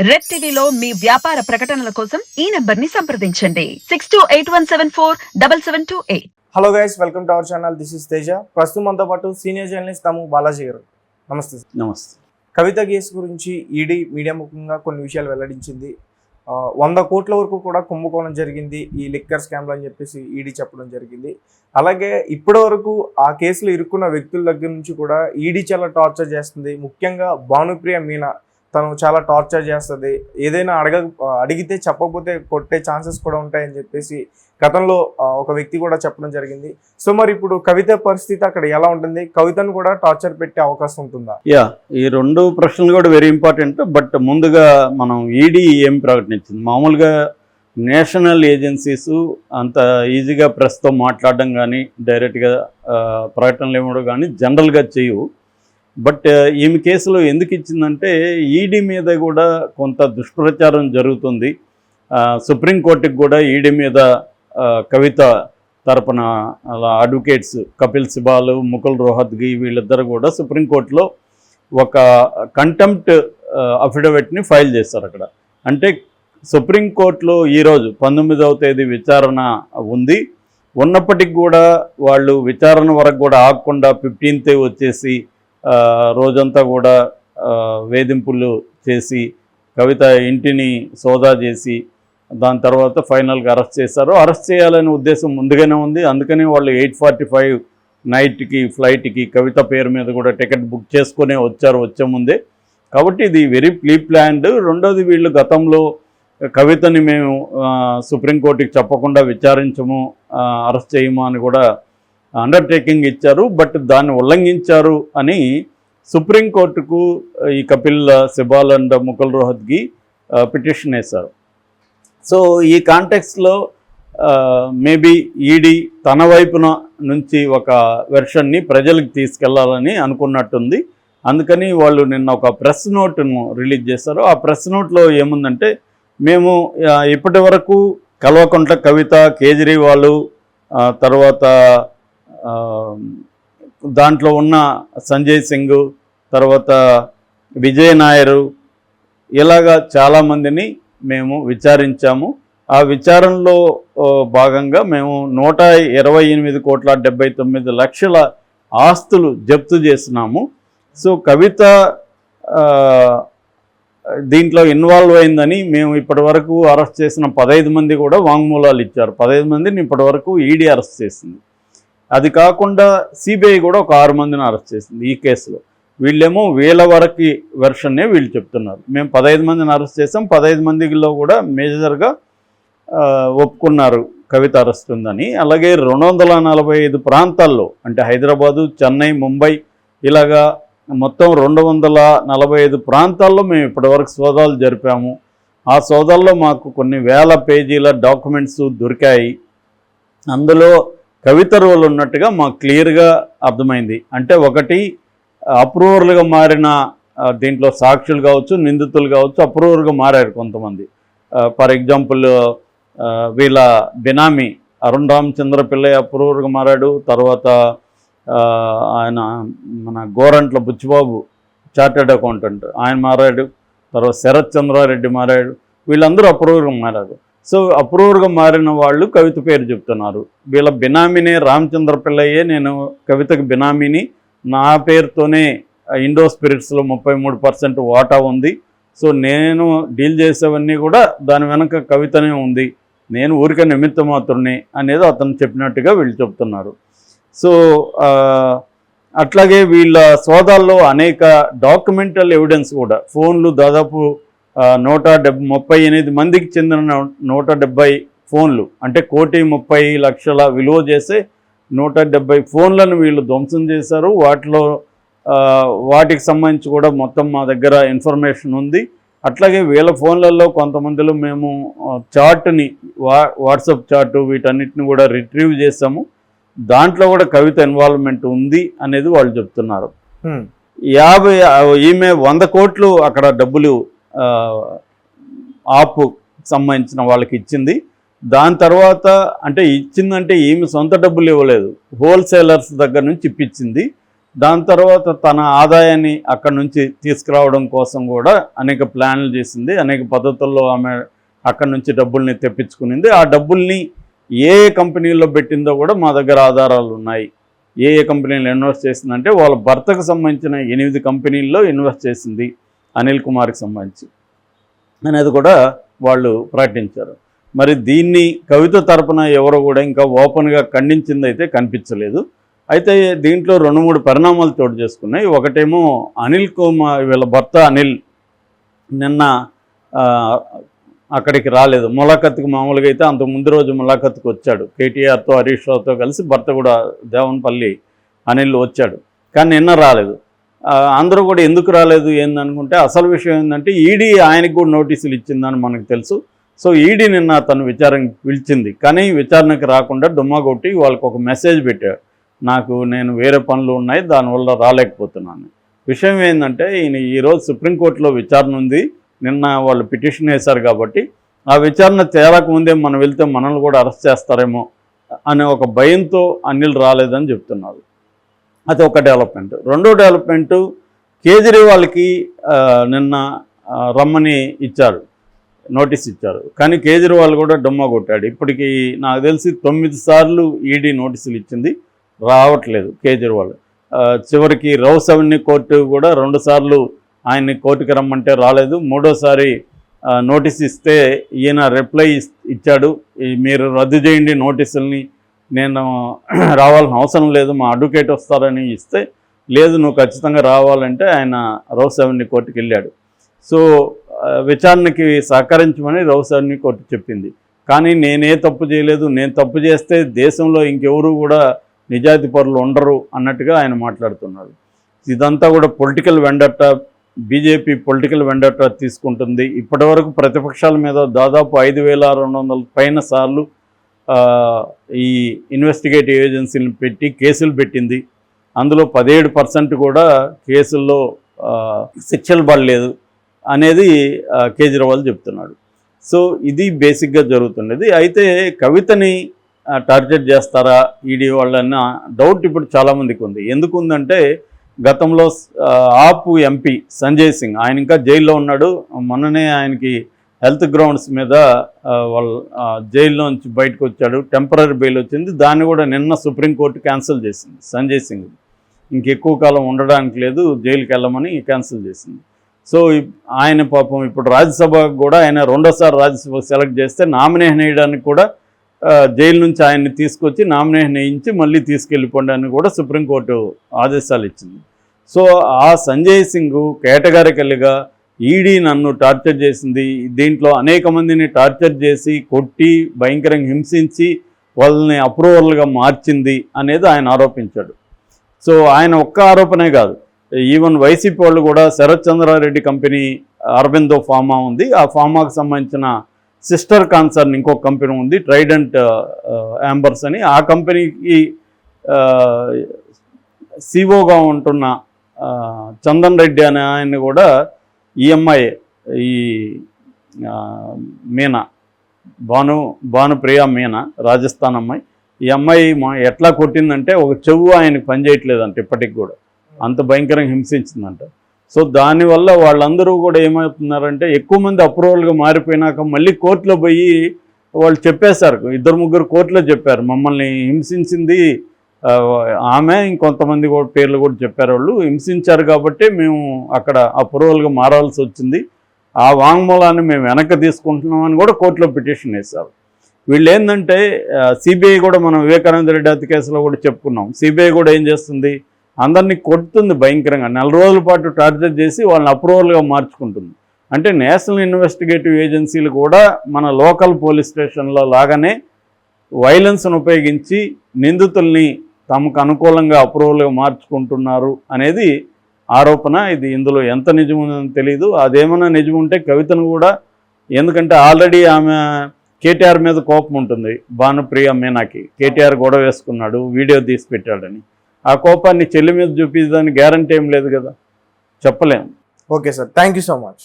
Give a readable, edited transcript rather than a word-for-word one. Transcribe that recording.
Red టీవీలో మీ వ్యాపార ప్రకటనల కోసం ఈ నంబర్ ని సంప్రదించండి 6281747728. Hello guys, welcome to our channel. This is Teja. ప్రస్తుతం మనతో పాటు సీనియర్ జర్నలిస్ట్ తమ్ము బాలాజీ గారు. నమస్తే సార్. నమస్తే. కవిత కేసు గురించి ఈడీ మీడియా ముఖంగా కొన్ని విషయాలు వెల్లడించింది. 100 కోట్ల వరకు కూడా కుంభకోణం జరిగింది ఈ లిక్కర్ స్కామ్లో అని చెప్పేసి ఈడీ చెప్పడం జరిగింది. అలాగే ఇప్పటి వరకు ఆ కేసులో ఇరుక్కున్న వ్యక్తుల దగ్గర నుంచి కూడా ఈడీ చాలా టార్చర్ చేస్తుంది. ముఖ్యంగా భానుప్రియ మీనా తను చాలా టార్చర్ చేస్తుంది. ఏదైనా అడిగితే చెప్పకపోతే కొట్టే ఛాన్సెస్ కూడా ఉంటాయని చెప్పేసి గతంలో ఒక వ్యక్తి కూడా చెప్పడం జరిగింది. సో మరి ఇప్పుడు కవిత పరిస్థితి అక్కడ ఎలా ఉంటుంది? కవితను కూడా టార్చర్ పెట్టే అవకాశం ఉంటుందా? ఈ రెండు ప్రశ్నలు కూడా వెరీ ఇంపార్టెంట్. బట్ ముందుగా మనం ఈడీ ఏం ప్రకటించింది, మామూలుగా నేషనల్ ఏజెన్సీస్ అంత ఈజీగా ప్రెస్తో మాట్లాడడం కానీ డైరెక్ట్గా ప్రకటనలు ఇవ్వడం కానీ జనరల్గా చేయవు. బట్ ఈమె కేసులో ఎందుకు ఇచ్చిందంటే ఈడీ మీద కూడా కొంత దుష్ప్రచారం జరుగుతుంది. సుప్రీంకోర్టుకి కూడా ఈడీ మీద కవిత తరపున అలా అడ్వకేట్స్ కపిల్ సిబాల్, ముకుల్ రోహత్గి వీళ్ళిద్దరు కూడా సుప్రీంకోర్టులో ఒక కంటెంప్ట్ అఫిడవిట్ని ఫైల్ చేస్తారు. అక్కడ అంటే సుప్రీంకోర్టులో ఈరోజు 19వ తేదీ విచారణ ఉంది. ఉన్నప్పటికి కూడా వాళ్ళు విచారణ వరకు కూడా ఆగకుండా 15th వచ్చేసి రోజంతా కూడా వేధింపులు చేసి కవిత ఇంటిని సోదా చేసి దాని తర్వాత ఫైనల్గా అరెస్ట్ చేశారు. అరెస్ట్ చేయాలనే ఉద్దేశం ముందుగానే ఉంది. అందుకని వాళ్ళు 8:45 నైట్కి ఫ్లైట్కి కవిత పేరు మీద కూడా టికెట్ బుక్ చేసుకునే వచ్చే ముందే. కాబట్టి ఇది వెరీ ప్రీ ప్లాన్డ్. రెండోది, వీళ్ళు గతంలో కవితని మేము సుప్రీంకోర్టుకి చెప్పకుండా విచారించము, అరెస్ట్ చేయము అని కూడా అండర్టేకింగ్ ఇచ్చారు. బట్ దాన్ని ఉల్లంఘించారు అని సుప్రీంకోర్టుకు ఈ కపిల్ సిబాల్ అండ్ ముకుల్ రోహత్గి పిటిషన్ వేశారు. సో ఈ కాంటెక్స్లో మేబీ ఈడీ తన వైపున నుంచి ఒక వెర్షన్ని ప్రజలకు తీసుకెళ్లాలని అనుకున్నట్టుంది. అందుకని వాళ్ళు నిన్న ఒక ప్రెస్ నోట్ను రిలీజ్ చేశారు. ఆ ప్రెస్ నోట్లో ఏముందంటే, మేము ఇప్పటి వరకు కల్వకుంట్ల కవిత, కేజ్రీవాల్, తర్వాత దాంట్లో ఉన్న సంజయ్ సింగ్, తర్వాత విజయ్ నాయరు, ఇలాగా చాలామందిని మేము విచారించాము. ఆ విచారణలో భాగంగా మేము 128,79,00,000 ఆస్తులు జప్తు చేసినాము. సో కవిత దీంట్లో ఇన్వాల్వ్ అయిందని మేము ఇప్పటి వరకు అరెస్ట్ చేసిన 15 మంది కూడా వాంగ్మూలాలు ఇచ్చారు. 15 మందిని ఇప్పటి వరకు ఈడీ అరెస్ట్ చేసింది. అది కాకుండా సిబిఐ కూడా ఒక 6 మందిని అరెస్ట్ చేసింది ఈ కేసులో. వీళ్ళేమో వీళ్ళ వరకు వెర్షన్నే వీళ్ళు చెప్తున్నారు. మేము 15 మందిని అరెస్ట్ చేసాం, 15 మందిలో కూడా మేజర్గా ఒప్పుకున్నారు కవిత అరెస్ట్ ఉందని. అలాగే 245 ప్రాంతాల్లో, అంటే హైదరాబాదు, చెన్నై, ముంబై, ఇలాగా మొత్తం 245 ప్రాంతాల్లో మేము ఇప్పటివరకు సోదాలు జరిపాము. ఆ సోదాల్లో మాకు కొన్ని వేల పేజీల డాక్యుమెంట్స్ దొరికాయి. అందులో కవిత రోల్ ఉన్నట్టుగా మాకు క్లియర్గా అర్థమైంది. అంటే ఒకటి, అప్రూవర్లుగా మారిన దీంట్లో సాక్షులు కావచ్చు, నిందితులు కావచ్చు, అప్రూవర్గా మారారు కొంతమంది. ఫర్ ఎగ్జాంపుల్ వీళ్ళ బినామీ అరుణ్ రామచంద్ర పిల్లయ్య అప్రూవర్గా మారాడు. తర్వాత ఆయన మన గోరంట్ల బుచ్చిబాబు చార్టెడ్ అకౌంటెంట్ ఆయన మారాడు. తర్వాత శరత్ చంద్రారెడ్డి మారాడు. వీళ్ళందరూ అప్రూవర్గా మారారు. సో అప్రూవర్గా మారిన వాళ్ళు కవిత పేరు చెప్తున్నారు. వీళ్ళ బినామీనే రామచంద్ర పిల్లయ్యే, నేను కవితకు బినామీని, నా పేరుతోనే ఇండో స్పిరిట్స్లో 33% వాటా ఉంది. సో నేను డీల్ చేసేవన్నీ కూడా దాని వెనక కవితనే ఉంది, నేను ఊరికే నిమిత్త మాత్రమే అనేది అతను చెప్పినట్టుగా వీళ్ళు చెప్తున్నారు. సో అట్లాగే వీళ్ళ సోదాల్లో అనేక డాక్యుమెంటల్ ఎవిడెన్స్ కూడా, ఫోన్లు దాదాపు 138 మందికి చెందిన 170 ఫోన్లు, అంటే 1,30,00,000 విలువ చేసే 170 ఫోన్లను వీళ్ళు ధ్వంసం చేశారు. వాటికి సంబంధించి కూడా మొత్తం మా దగ్గర ఇన్ఫర్మేషన్ ఉంది. అట్లాగే వీళ్ళ ఫోన్లలో కొంతమందిలో మేము చార్ట్ని, వాట్సాప్ చార్టు, వీటన్నిటిని కూడా రిట్రీవ్ చేసాము. దాంట్లో కూడా కవిత ఇన్వాల్వ్మెంట్ ఉంది అనేది వాళ్ళు చెప్తున్నారు. ఈమె 100 కోట్లు అక్కడ డబ్బులు ఆపు సంబంధించిన వాళ్ళకి ఇచ్చింది. దాని తర్వాత అంటే ఇచ్చిందంటే ఈమె సొంత డబ్బులు ఇవ్వలేదు, హోల్సేలర్స్ దగ్గర నుంచి ఇప్పించింది. దాని తర్వాత తన ఆదాయాన్ని అక్కడి నుంచి తీసుకురావడం కోసం కూడా అనేక ప్లాన్లు చేసింది, అనేక పద్ధతుల్లో ఆమె అక్కడి నుంచి డబ్బుల్ని తెప్పించుకునింది. ఆ డబ్బుల్ని ఏ కంపెనీల్లో పెట్టిందో కూడా మా దగ్గర ఆధారాలు ఉన్నాయి. ఏ కంపెనీలు ఇన్వెస్ట్ చేసిందంటే వాళ్ళ భర్తకు సంబంధించిన 8 కంపెనీల్లో ఇన్వెస్ట్ చేసింది అనిల్ కుమార్కి సంబంధించి అనేది కూడా వాళ్ళు ప్రకటించారు. మరి దీన్ని కవిత తరపున ఎవరో కూడా ఇంకా ఓపెన్గా ఖండించింది అయితే కనిపించలేదు. అయితే దీంట్లో 2-3 పరిణామాలు చోటు చేసుకున్నాయి. ఒకటేమో అనిల్ కుమార్ వీళ్ళ భర్త అనిల్ నిన్న అక్కడికి రాలేదు ములాఖత్కి. మామూలుగా అయితే అంతకు ముందు రోజు ములాఖత్కి వచ్చాడు, కేటీఆర్తో హరీష్ రావుతో కలిసి భర్త కూడా దేవనపల్లి అనిల్ వచ్చాడు, కానీ నిన్న రాలేదు. అందరూ కూడా ఎందుకు రాలేదు ఏందనుకుంటే అసలు విషయం ఏంటంటే ఈడీ ఆయనకు కూడా నోటీసులు ఇచ్చిందని మనకు తెలుసు. సో ఈడీ నిన్న తను విచారణకు పిలిచింది, కానీ విచారణకు రాకుండా డుమ్మా కొట్టి వాళ్ళకు ఒక మెసేజ్ పెట్టాడు, నేను వేరే పనులు ఉన్నాయి దానివల్ల రాలేకపోతున్నాను. విషయం ఏంటంటే ఈయన ఈరోజు సుప్రీంకోర్టులో విచారణ ఉంది, నిన్న వాళ్ళు పిటిషన్ వేశారు కాబట్టి ఆ విచారణ తేలకముందే మనం వెళ్తే మనల్ని కూడా అరెస్ట్ చేస్తారేమో అనే ఒక భయంతో అనిల్ రాలేదని చెప్తున్నారు. అది ఒక డెవలప్మెంట్. రెండో డెవలప్మెంట్, కేజ్రీవాల్కి నిన్న రమ్మని ఇచ్చారు, నోటీస్ ఇచ్చారు, కానీ కేజ్రీవాల్ కూడా డుమ్మా కొట్టాడు. ఇప్పటికీ నాకు తెలిసి 9 సార్లు ఈడీ నోటీసులు ఇచ్చింది, రావట్లేదు కేజ్రీవాల్. చివరికి రౌస్ అవెన్యూ కోర్టు కూడా 2 సార్లు ఆయన్ని కోర్టుకి రమ్మంటే రాలేదు. మూడోసారి నోటీస్ ఇస్తే ఈయన రిప్లై ఇచ్చాడు, మీరు రద్దు చేయండి నోటీసుల్ని, నేను రావాల్సిన అవసరం లేదు, మా అడ్వకేట్ వస్తారని ఇస్తే లేదు నువ్వు ఖచ్చితంగా రావాలంటే ఆయన రౌస్ అవెన్యూ కోర్టుకి వెళ్ళాడు. సో విచారణకి సహకరించమని రౌస్ అవెన్యూ కోర్టు చెప్పింది, కానీ నేనే తప్పు చేయలేదు, నేను తప్పు చేస్తే దేశంలో ఇంకెవరు కూడా నిజాయితీ పరులు ఉండరు అన్నట్టుగా ఆయన మాట్లాడుతున్నాడు. ఇదంతా కూడా పొలిటికల్ వెండట్టా, బీజేపీ పొలిటికల్ వెండట్టా తీసుకుంటుంది. ఇప్పటివరకు ప్రతిపక్షాల మీద దాదాపు 5,600 పైన సార్లు ఈ ఇన్వెస్టిగేటివ్ ఏజెన్సీలను పెట్టి కేసులు పెట్టింది. అందులో 17% కూడా కేసుల్లో శిక్షలు పడలేదు అనేది కేజ్రీవాల్ చెప్తున్నాడు. సో ఇది బేసిక్గా జరుగుతున్నది. అయితే కవితని టార్గెట్ చేస్తారా ఈడీ వాళ్ళన్న డౌట్ ఇప్పుడు చాలామందికి ఉంది. ఎందుకు ఉందంటే గతంలో ఆప్ ఎంపీ సంజయ్ సింగ్, ఆయన ఇంకా జైల్లో ఉన్నాడు. మొన్ననే ఆయనకి హెల్త్ గ్రౌండ్స్ మీద వాళ్ళ జైల్లో నుంచి బయటకు వచ్చాడు, టెంపరీ బెయిల్ వచ్చింది. దాన్ని కూడా నిన్న సుప్రీంకోర్టు క్యాన్సిల్ చేసింది. సంజయ్ సింగ్ ఇంకెక్కువ కాలం ఉండడానికి లేదు, జైలుకి వెళ్ళమని క్యాన్సిల్ చేసింది. సో ఆయన పాపం ఇప్పుడు రాజ్యసభకు కూడా ఆయన 2వ సారి రాజ్యసభ సెలెక్ట్ చేస్తే నామినేషన్ వేయడానికి కూడా జైలు నుంచి ఆయన్ని తీసుకొచ్చి నామినేషన్ వేయించి మళ్ళీ తీసుకెళ్ళిపోండి అని కూడా సుప్రీంకోర్టు ఆదేశాలు ఇచ్చింది. సో ఆ సంజయ్ సింగ్ కేటగారికల్గా ఈడీ నన్ను టార్చర్ చేసింది, దీంట్లో అనేక మందిని టార్చర్ చేసి కొట్టి భయంకరంగా హింసించి వాళ్ళని అప్రూవల్గా మార్చింది అనేది ఆయన ఆరోపించాడు. సో ఆయన ఒక్క ఆరోపణే కాదు, ఈవెన్ వైసీపీ వాళ్ళు కూడా శరత్ చంద్రారెడ్డి కంపెనీ అరబిందో ఫార్మా ఉంది, ఆ ఫార్మాకు సంబంధించిన సిస్టర్ కాన్సర్న్ ఇంకొక కంపెనీ ఉంది ట్రైడెంట్ యాంబర్స్ అని, ఆ కంపెనీకి సిఓగా ఉంటున్న చందన్ రెడ్డి అనే ఆయన్ని కూడా ఈ అమ్మాయి ఈ మీనా భానుప్రియ మీనా రాజస్థాన్ అమ్మాయి, ఈ అమ్మాయి ఎట్లా కొట్టిందంటే ఒక చెవు ఆయనకు పనిచేయట్లేదంట, ఇప్పటికి కూడా అంత భయంకరంగా హింసించిందంట. సో దానివల్ల వాళ్ళందరూ కూడా ఏమవుతున్నారంటే ఎక్కువ మంది అప్రూవల్గా మారిపోయినాక మళ్ళీ కోర్టులో పోయి వాళ్ళు చెప్పేశారు, 2-3 కోర్టులో చెప్పారు మమ్మల్ని హింసించింది ఆమె, ఇంకొంతమంది కూడా పేర్లు కూడా చెప్పారు, వాళ్ళు హింసించారు కాబట్టి మేము అక్కడ అప్రూవల్గా మారాల్సి వచ్చింది, ఆ వాంగ్మూలాన్ని మేము వెనక్కి తీసుకుంటున్నామని కూడా కోర్టులో పిటిషన్ వేశారు. వీళ్ళు ఏంటంటే సిబిఐ కూడా మనం వివేకానంద రెడ్డి హత్య కేసులో కూడా చెప్పుకున్నాం, సిబిఐ కూడా ఏం చేస్తుంది, అందరినీ కొడుతుంది భయంకరంగా, 4 రోజుల పాటు టార్చర్ చేసి వాళ్ళని అప్రూవల్గా మార్చుకుంటుంది. అంటే నేషనల్ ఇన్వెస్టిగేటివ్ ఏజెన్సీలు కూడా మన లోకల్ పోలీస్ స్టేషన్లో లాగానే వైలెన్స్ను ఉపయోగించి నిందితుల్ని తమకు అనుకూలంగా అప్రూవల్గా మార్చుకుంటున్నారు అనేది ఆరోపణ. ఇది ఇందులో ఎంత నిజముందని తెలియదు. అదేమన్నా నిజం ఉంటే కవితను కూడా, ఎందుకంటే ఆల్రెడీ ఆమె కేటీఆర్ మీద కోపం ఉంటుంది, భానుప్రియ మీనాకి కేటీఆర్ గొడవ వేసుకున్నాడు, వీడియో తీసి పెట్టాడని, ఆ కోపాన్ని చెల్లి మీద చూపించడానికి గ్యారంటీ ఏం లేదు కదా, చెప్పలేము. Okay sir, thank you so much.